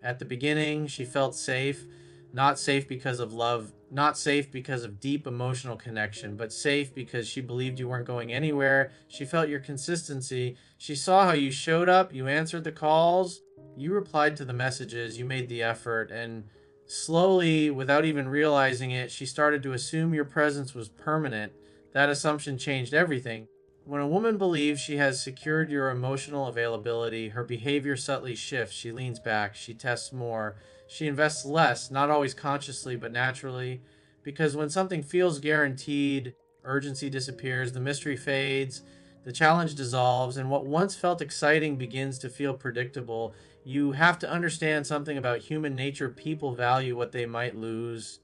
At the beginning, she felt safe, not safe because of love, not safe because of deep emotional connection, but safe because she believed you weren't going anywhere. She felt your consistency. She saw how you showed up, you answered the calls, you replied to the messages, you made the effort, and slowly, without even realizing it, she started to assume your presence was permanent. That assumption changed everything. When a woman believes she has secured your emotional availability, her behavior subtly shifts. She leans back, she tests more, she invests less, not always consciously, but naturally. Because when something feels guaranteed, urgency disappears, the mystery fades, the challenge dissolves, and what once felt exciting begins to feel predictable. You have to understand something about human nature. People value what they might lose,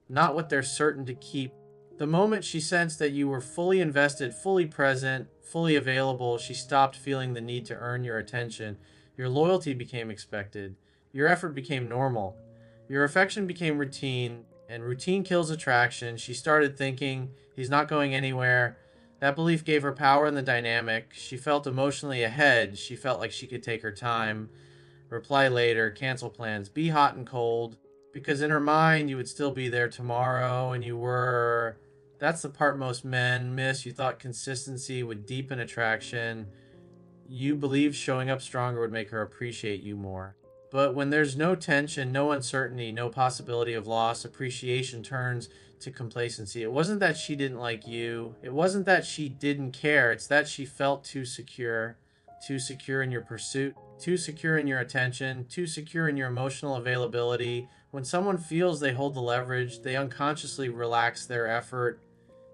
not what they're certain to keep. The moment she sensed that you were fully invested, fully present, fully available, she stopped feeling the need to earn your attention. Your loyalty became expected. Your effort became normal. Your affection became routine, and routine kills attraction. She started thinking, he's not going anywhere. That belief gave her power in the dynamic. She felt emotionally ahead. She felt like she could take her time, reply later, cancel plans, be hot and cold, because in her mind you would still be there tomorrow and you were. That's the part most men miss. You thought consistency would deepen attraction. You believed showing up stronger would make her appreciate you more. But when there's no tension, no uncertainty, no possibility of loss, appreciation turns to complacency. It wasn't that she didn't like you. It wasn't that she didn't care. It's that she felt too secure in your pursuit, too secure in your attention, too secure in your emotional availability. When someone feels they hold the leverage, they unconsciously relax their effort.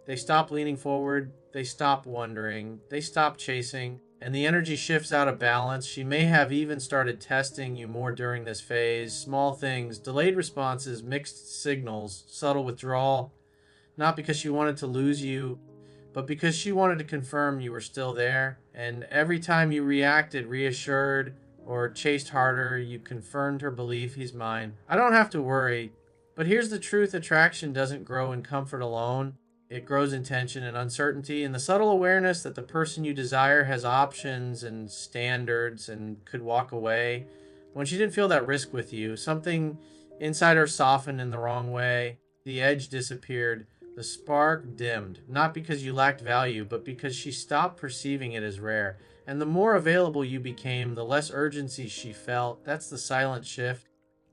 They stop leaning forward, they stop wondering, they stop chasing, and the energy shifts out of balance. She may have even started testing you more during this phase. Small things, delayed responses, mixed signals, subtle withdrawal, not because she wanted to lose you, but because she wanted to confirm you were still there. And every time you reacted, reassured, or chased harder, you confirmed her belief, he's mine. I don't have to worry. But here's the truth: attraction doesn't grow in comfort alone. It grows in tension and uncertainty, and the subtle awareness that the person you desire has options and standards and could walk away. When she didn't feel that risk with you, something inside her softened in the wrong way. The edge disappeared. The spark dimmed, not because you lacked value, but because she stopped perceiving it as rare. And the more available you became, the less urgency she felt. That's the silent shift.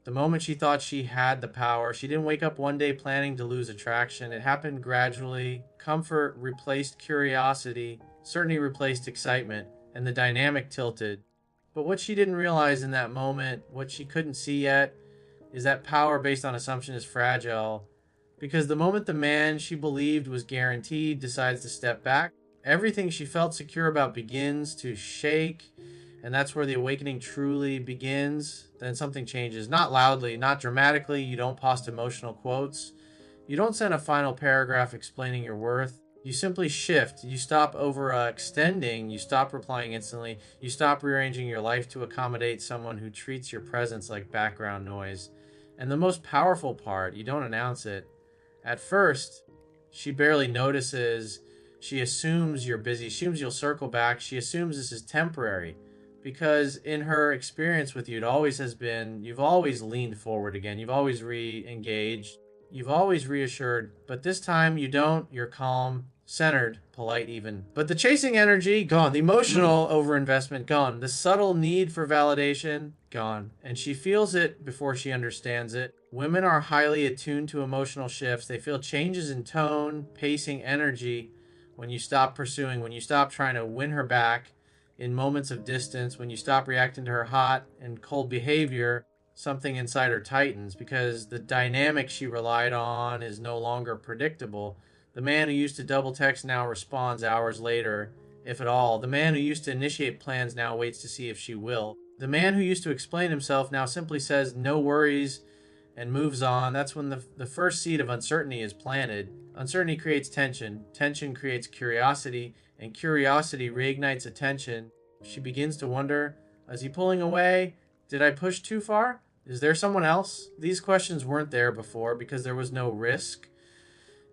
The moment she thought she had the power, she didn't wake up one day planning to lose attraction. It happened gradually. Comfort replaced curiosity, certainty replaced excitement, and the dynamic tilted. But what she didn't realize in that moment, what she couldn't see yet, is that power based on assumption is fragile. Because the moment the man she believed was guaranteed decides to step back, everything she felt secure about begins to shake. And that's where the awakening truly begins. Then something changes. Not loudly, not dramatically. You don't post emotional quotes. You don't send a final paragraph explaining your worth. You simply shift. You stop overextending. You stop replying instantly. You stop rearranging your life to accommodate someone who treats your presence like background noise. And the most powerful part, you don't announce it. At first, she barely notices. She assumes you're busy. She assumes you'll circle back. She assumes this is temporary. Because in her experience with you, it always has been, you've always leaned forward again. You've always re-engaged. You've always reassured. But this time you don't. You're calm, centered, polite even. But the chasing energy, gone. The emotional overinvestment, gone. The subtle need for validation, gone. And she feels it before she understands it. Women are highly attuned to emotional shifts. They feel changes in tone, pacing, energy when you stop pursuing, when you stop trying to win her back in moments of distance, when you stop reacting to her hot and cold behavior. Something inside her tightens because the dynamic she relied on is no longer predictable. The man who used to double text now responds hours later, if at all. The man who used to initiate plans now waits to see if she will. The man who used to explain himself now simply says no worries and moves on. That's when the first seed of uncertainty is planted. Uncertainty creates tension. Tension creates curiosity, and curiosity reignites attention. She begins to wonder, is he pulling away? Did I push too far? Is there someone else? These questions weren't there before because there was no risk.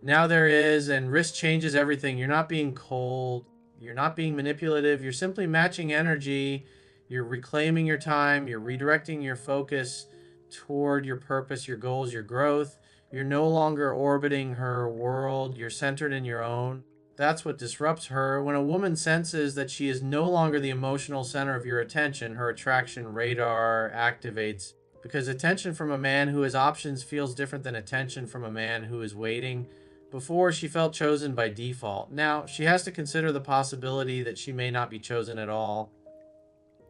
Now there is, and risk changes everything. You're not being cold. You're not being manipulative. You're simply matching energy. You're reclaiming your time, you're redirecting your focus toward your purpose, your goals, your growth. You're no longer orbiting her world, you're centered in your own. That's what disrupts her. When a woman senses that she is no longer the emotional center of your attention, her attraction radar activates. Because attention from a man who has options feels different than attention from a man who is waiting. Before, she felt chosen by default. Now, she has to consider the possibility that she may not be chosen at all.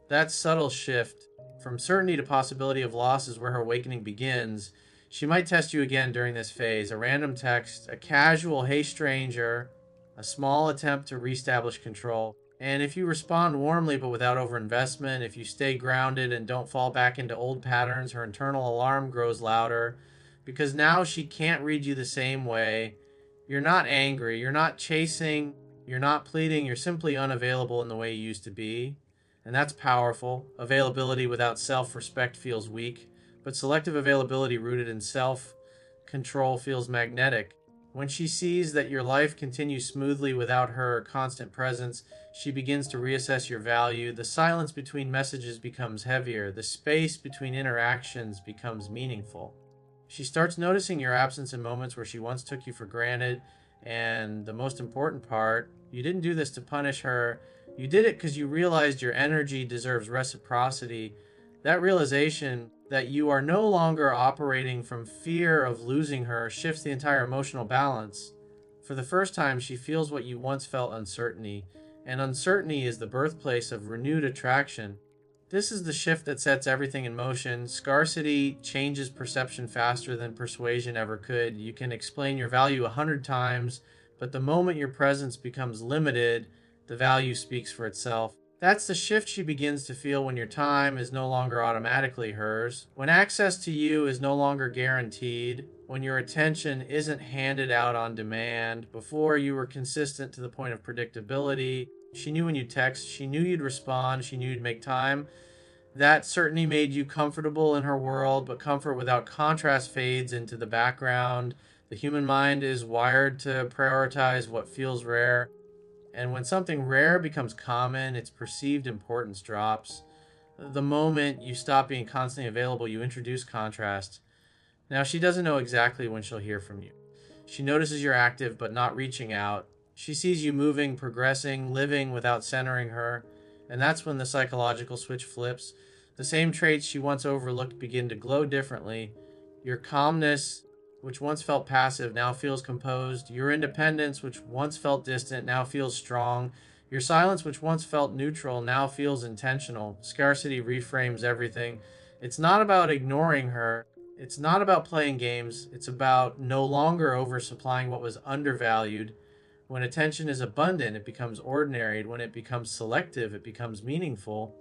That subtle shift from certainty to possibility of loss is where her awakening begins. She might test you again during this phase. A random text, a casual, hey stranger, a small attempt to reestablish control. And if you respond warmly but without overinvestment, if you stay grounded and don't fall back into old patterns, her internal alarm grows louder because now she can't read you the same way. You're not angry, you're not chasing, you're not pleading, you're simply unavailable in the way you used to be. And that's powerful. Availability without self-respect feels weak, but selective availability rooted in self-control feels magnetic. When she sees that your life continues smoothly without her constant presence, she begins to reassess your value. The silence between messages becomes heavier. The space between interactions becomes meaningful. She starts noticing your absence in moments where she once took you for granted. And the most important part, you didn't do this to punish her. You did it because you realized your energy deserves reciprocity. That realization that you are no longer operating from fear of losing her shifts the entire emotional balance. For the first time, she feels what you once felt: uncertainty. And uncertainty is the birthplace of renewed attraction. This is the shift that sets everything in motion. Scarcity changes perception faster than persuasion ever could. You can explain your value 100 times, but the moment your presence becomes limited, the value speaks for itself. That's the shift she begins to feel when your time is no longer automatically hers, when access to you is no longer guaranteed, when your attention isn't handed out on demand. Before, you were consistent to the point of predictability. She knew when you'd text, she knew you'd respond, she knew you'd make time. That certainly made you comfortable in her world, but comfort without contrast fades into the background. The human mind is wired to prioritize what feels rare. And when something rare becomes common, its perceived importance drops. The moment you stop being constantly available, you introduce contrast. Now, she doesn't know exactly when she'll hear from you. She notices you're active but not reaching out. She sees you moving, progressing, living without centering her. And that's when the psychological switch flips. The same traits she once overlooked begin to glow differently. Your calmness, which once felt passive, now feels composed. Your independence, which once felt distant, now feels strong. Your silence, which once felt neutral, now feels intentional. Scarcity reframes everything. It's not about ignoring her. It's not about playing games. It's about no longer oversupplying what was undervalued. When attention is abundant, it becomes ordinary. When it becomes selective, it becomes meaningful.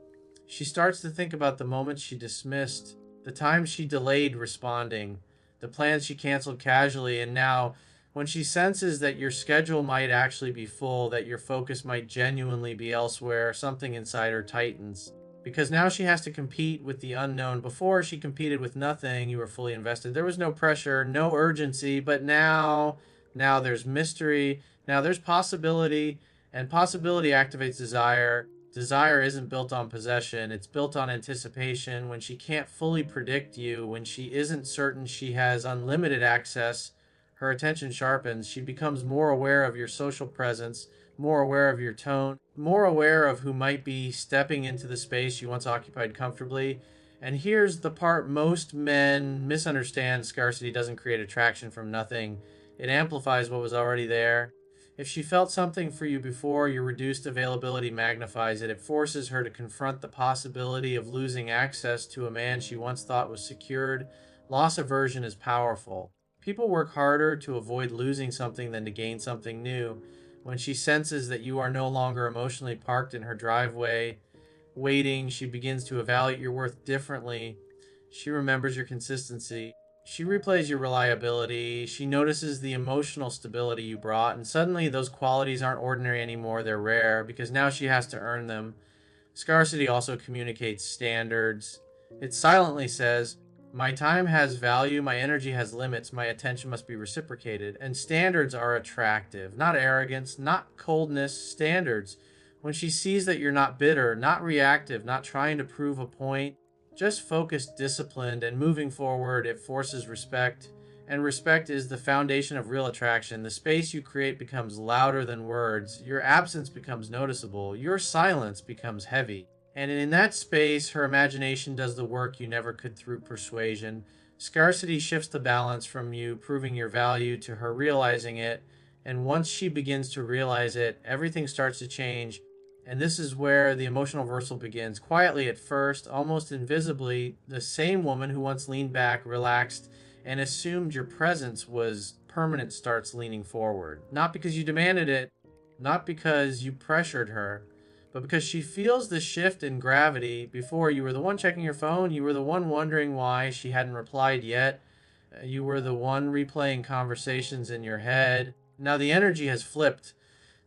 She starts to think about the moments she dismissed, the times she delayed responding, the plans she canceled casually, and now, when she senses that your schedule might actually be full, that your focus might genuinely be elsewhere, something inside her tightens. Because now she has to compete with the unknown. Before, she competed with nothing. You were fully invested. There was no pressure, no urgency, but now there's mystery. Now there's possibility, and possibility activates desire. Desire isn't built on possession, it's built on anticipation. When she can't fully predict you, when she isn't certain she has unlimited access, her attention sharpens. She becomes more aware of your social presence, more aware of your tone, more aware of who might be stepping into the space you once occupied comfortably. And here's the part most men misunderstand: scarcity doesn't create attraction from nothing, it amplifies what was already there. If she felt something for you before, your reduced availability magnifies it. It forces her to confront the possibility of losing access to a man she once thought was secured. Loss aversion is powerful. People work harder to avoid losing something than to gain something new. When she senses that you are no longer emotionally parked in her driveway, waiting, she begins to evaluate your worth differently. She remembers your consistency. She replays your reliability. She notices the emotional stability you brought, and suddenly those qualities aren't ordinary anymore, they're rare, because now she has to earn them. Scarcity also communicates standards. It silently says, my time has value, my energy has limits, my attention must be reciprocated. And standards are attractive, not arrogance, not coldness, standards. When she sees that you're not bitter, not reactive, not trying to prove a point, just focused, disciplined, and moving forward, it forces respect. And respect is the foundation of real attraction. The space you create becomes louder than words. Your absence becomes noticeable. Your silence becomes heavy. And in that space, her imagination does the work you never could through persuasion. Scarcity shifts the balance from you proving your value to her realizing it. And once she begins to realize it, everything starts to change. And this is where the emotional reversal begins. Quietly at first, almost invisibly, the same woman who once leaned back, relaxed, and assumed your presence was permanent starts leaning forward. Not because you demanded it, not because you pressured her, but because she feels the shift in gravity. Before, you were the one checking your phone, you were the one wondering why she hadn't replied yet, you were the one replaying conversations in your head. Now the energy has flipped.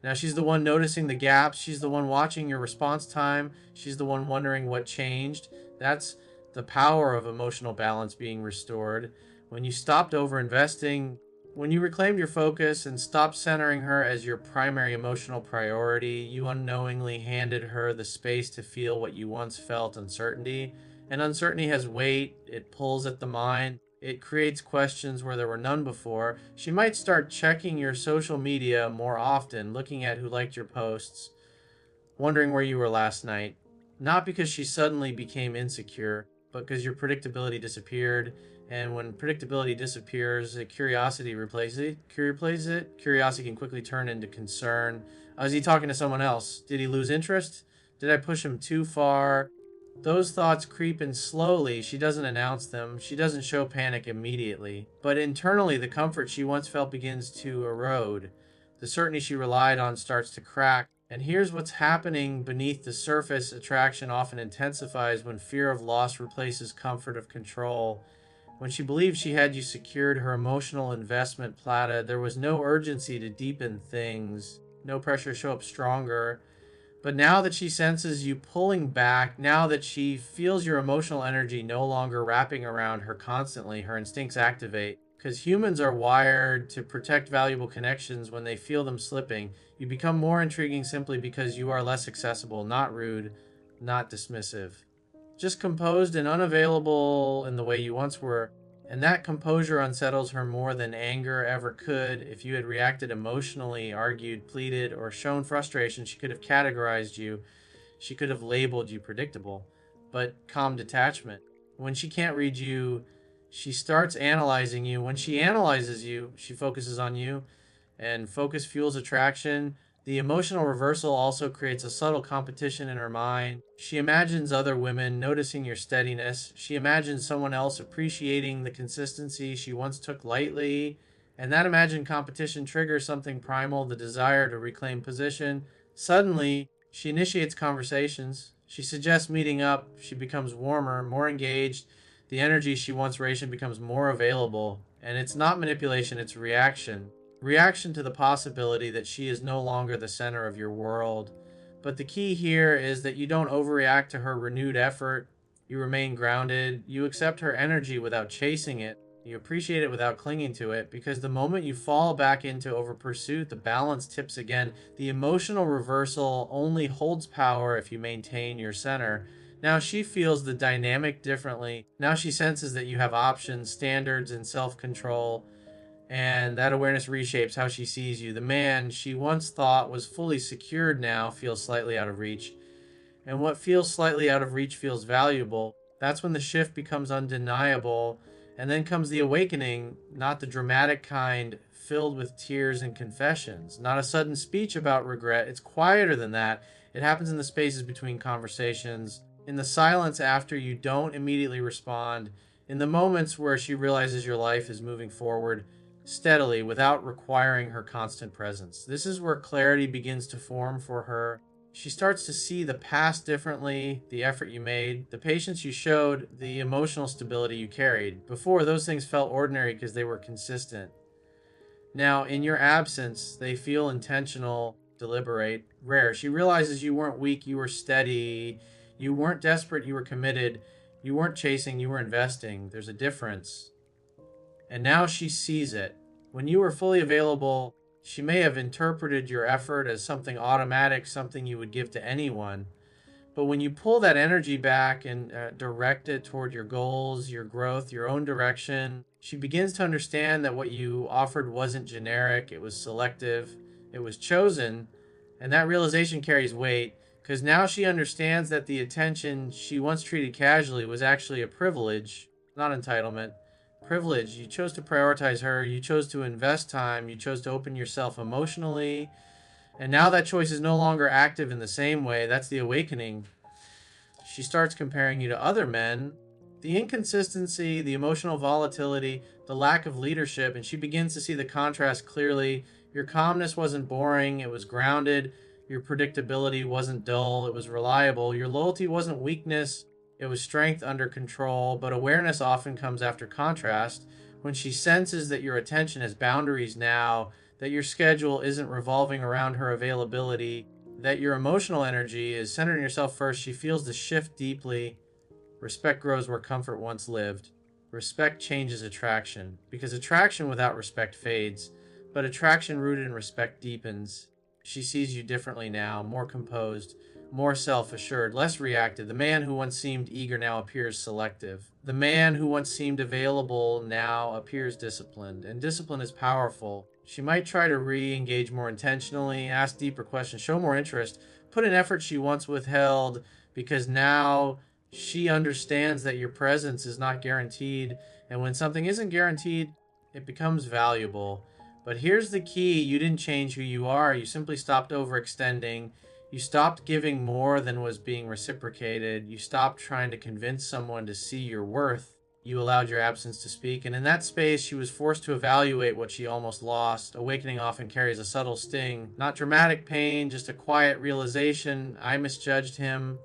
Now she's the one noticing the gaps. She's the one watching your response time. She's the one wondering what changed. That's the power of emotional balance being restored. When you stopped overinvesting, when you reclaimed your focus and stopped centering her as your primary emotional priority, you unknowingly handed her the space to feel what you once felt: uncertainty. And uncertainty has weight, it pulls at the mind. It creates questions where there were none before. She might start checking your social media more often, looking at who liked your posts, wondering where you were last night. Not because she suddenly became insecure, but because your predictability disappeared. And when predictability disappears, curiosity replaces it. Curiosity can quickly turn into concern. Is he talking to someone else? Did he lose interest? Did I push him too far? Those thoughts creep in slowly. She doesn't announce them. She doesn't show panic immediately. But internally, the comfort she once felt begins to erode. The certainty she relied on starts to crack. And here's what's happening beneath the surface. Attraction often intensifies when fear of loss replaces comfort of control. When she believed she had you secured, her emotional investment plata, there was no urgency to deepen things, no pressure to show up stronger. But now that she senses you pulling back, now that she feels your emotional energy no longer wrapping around her constantly, her instincts activate. Because humans are wired to protect valuable connections when they feel them slipping. You become more intriguing simply because you are less accessible, not rude, not dismissive. Just composed and unavailable in the way you once were. And that composure unsettles her more than anger ever could. If you had reacted emotionally, argued, pleaded, or shown frustration, she could have categorized you. She could have labeled you predictable. But calm detachment. When she can't read you, she starts analyzing you. When she analyzes you, she focuses on you. And focus fuels attraction. The emotional reversal also creates a subtle competition in her mind. She imagines other women noticing your steadiness. She imagines someone else appreciating the consistency she once took lightly. And that imagined competition triggers something primal, the desire to reclaim position. Suddenly, she initiates conversations. She suggests meeting up. She becomes warmer, more engaged. The energy she once rationed becomes more available. And it's not manipulation, it's reaction. Reaction to the possibility that she is no longer the center of your world. But the key here is that you don't overreact to her renewed effort. You remain grounded. You accept her energy without chasing it. You appreciate it without clinging to it, because the moment you fall back into over pursuit, the balance tips again. The emotional reversal only holds power if you maintain your center. Now she feels the dynamic differently. Now she senses that you have options, standards, and self-control. And that awareness reshapes how she sees you. The man she once thought was fully secured now feels slightly out of reach. And what feels slightly out of reach feels valuable. That's when the shift becomes undeniable. And then comes the awakening, not the dramatic kind filled with tears and confessions. Not a sudden speech about regret. It's quieter than that. It happens in the spaces between conversations, in the silence after you don't immediately respond, in the moments where she realizes your life is moving forward steadily without requiring her constant presence. This is where clarity begins to form for her. She starts to see the past differently, the effort you made, the patience you showed, the emotional stability you carried. Before, those things felt ordinary because they were consistent. Now, in your absence, they feel intentional, deliberate, rare. She realizes you weren't weak, you were steady. You weren't desperate, you were committed. You weren't chasing, you were investing. There's a difference. And now she sees it. When you were fully available, She may have interpreted your effort as something automatic, something you would give to anyone. But when you pull that energy back and direct it toward your goals, your growth, your own direction, she begins to understand that what you offered wasn't generic, it was selective, it was chosen. And that realization carries weight because now she understands that the attention she once treated casually was actually a privilege, not entitlement. Privilege. You chose to prioritize her, you chose to invest time, you chose to open yourself emotionally. And now that choice is no longer active in the same way. That's the awakening. She starts comparing you to other men. The inconsistency, the emotional volatility, the lack of leadership, and she begins to see the contrast clearly. Your calmness wasn't boring, it was grounded. Your predictability wasn't dull, it was reliable. Your loyalty wasn't weakness, it was strength under control. But awareness often comes after contrast. When she senses that your attention has boundaries now, that your schedule isn't revolving around her availability, that your emotional energy is centered in yourself first, she feels the shift deeply. Respect grows where comfort once lived. Respect changes attraction, because attraction without respect fades, but attraction rooted in respect deepens. She sees you differently now, more composed, more self assured, less reactive. The man who once seemed eager now appears selective. The man who once seemed available now appears disciplined, and discipline is powerful. She might try to re engage more intentionally, ask deeper questions, show more interest, put an effort she once withheld, because now she understands that your presence is not guaranteed. And when something isn't guaranteed, it becomes valuable. But here's the key: you didn't change who you are, you simply stopped overextending. You stopped giving more than was being reciprocated. You stopped trying to convince someone to see your worth. You allowed your absence to speak. And in that space, she was forced to evaluate what she almost lost. Awakening often carries a subtle sting. Not dramatic pain, just a quiet realization. I misjudged him.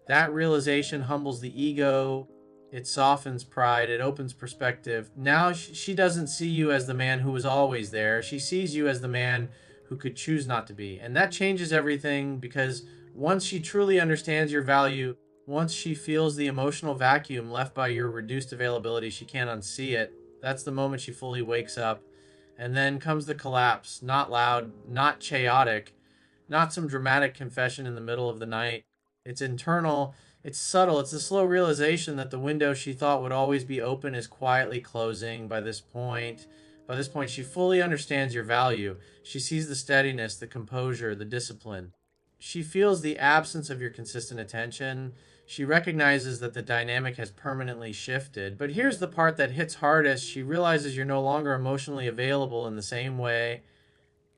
That realization humbles the ego. It softens pride. It opens perspective. Now she doesn't see you as the man who was always there. She sees you as the man who could choose not to be. And that changes everything, because once she truly understands your value, once she feels the emotional vacuum left by your reduced availability, she can't unsee it. That's the moment she fully wakes up. And then comes the collapse. Not loud, not chaotic, not some dramatic confession in the middle of the night. It's internal, it's subtle, it's the slow realization that the window she thought would always be open is quietly closing by this point. By this point, she fully understands your value. She sees the steadiness, the composure, the discipline. She feels the absence of your consistent attention. She recognizes that the dynamic has permanently shifted. But here's the part that hits hardest: she realizes you're no longer emotionally available in the same way.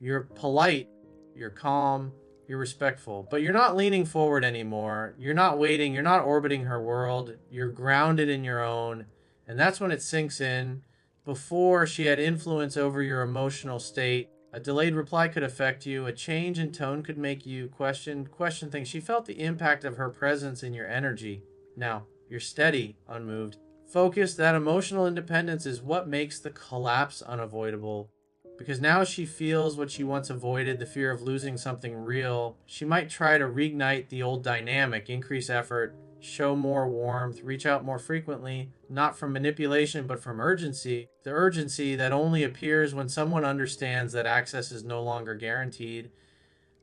You're polite, you're calm, you're respectful, but you're not leaning forward anymore. You're not waiting, you're not orbiting her world. You're grounded in your own. And that's when it sinks in. Before, she had influence over your emotional state. A delayed reply could affect you. A change in tone could make you question things. She felt the impact of her presence in your energy. Now, you're steady, unmoved, focused. That emotional independence is what makes the collapse unavoidable. Because now she feels what she once avoided, the fear of losing something real. She might try to reignite the old dynamic, increase effort, show more warmth, reach out more frequently, not from manipulation, but from urgency. The urgency that only appears when someone understands that access is no longer guaranteed.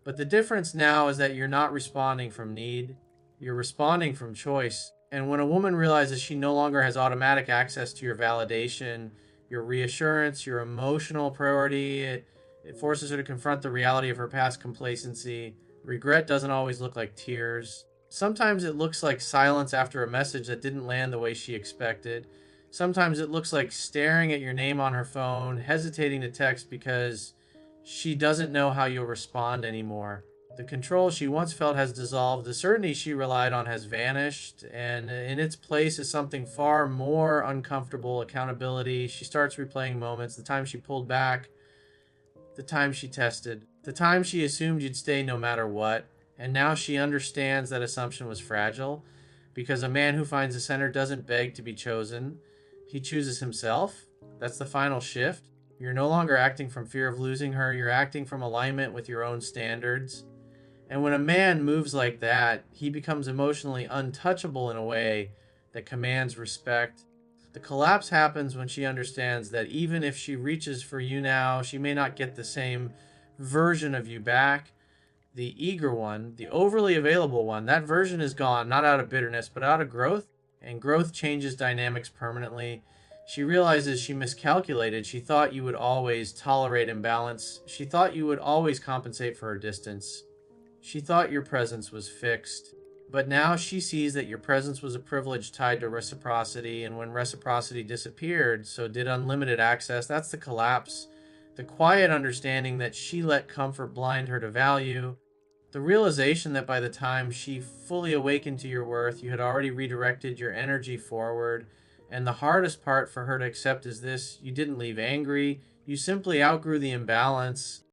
But the difference now is that you're not responding from need, you're responding from choice. And when a woman realizes she no longer has automatic access to your validation, your reassurance, your emotional priority, it forces her to confront the reality of her past complacency. Regret doesn't always look like tears. Sometimes it looks like silence after a message that didn't land the way she expected. Sometimes it looks like staring at your name on her phone, hesitating to text because she doesn't know how you'll respond anymore. The control she once felt has dissolved. The certainty she relied on has vanished. And in its place is something far more uncomfortable: accountability. She starts replaying moments, the time she pulled back, the time she tested, the time she assumed you'd stay no matter what. And now she understands that assumption was fragile, because a man who finds a center doesn't beg to be chosen. He chooses himself. That's the final shift. You're no longer acting from fear of losing her. You're acting from alignment with your own standards. And when a man moves like that, he becomes emotionally untouchable in a way that commands respect. The collapse happens when she understands that even if she reaches for you now, she may not get the same version of you back. The eager one, the overly available one, that version is gone, not out of bitterness, but out of growth. And growth changes dynamics permanently. She realizes she miscalculated. She thought you would always tolerate imbalance. She thought you would always compensate for her distance. She thought your presence was fixed. But now she sees that your presence was a privilege tied to reciprocity, and when reciprocity disappeared, so did unlimited access. That's the collapse. The quiet understanding that she let comfort blind her to value. The realization that by the time she fully awakened to your worth, you had already redirected your energy forward. And the hardest part for her to accept is this: you didn't leave angry, you simply outgrew the imbalance.